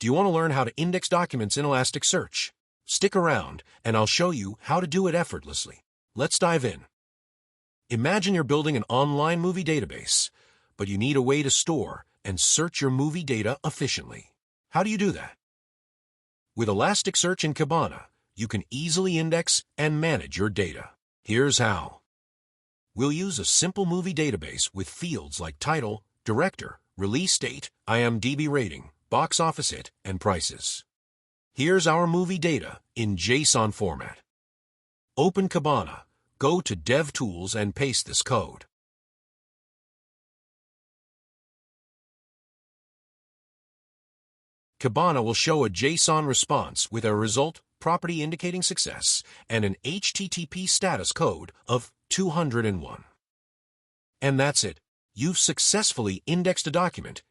Do you want to learn how to index documents in Elasticsearch? Stick around, and I'll show you how to do it effortlessly. Let's dive in. Imagine you're building an online movie database, but you need a way to store and search your movie data efficiently. How do you do that? With Elasticsearch and Kibana, you can easily index and manage your data. Here's how. We'll use a simple movie database with fields like title, director, release date, IMDb rating, box office hit, and prices. Here's our movie data in JSON format. Open Kibana, go to DevTools and paste this code. Kibana will show a JSON response with a result property indicating success and an HTTP status code of 201. And that's it. You've successfully indexed a document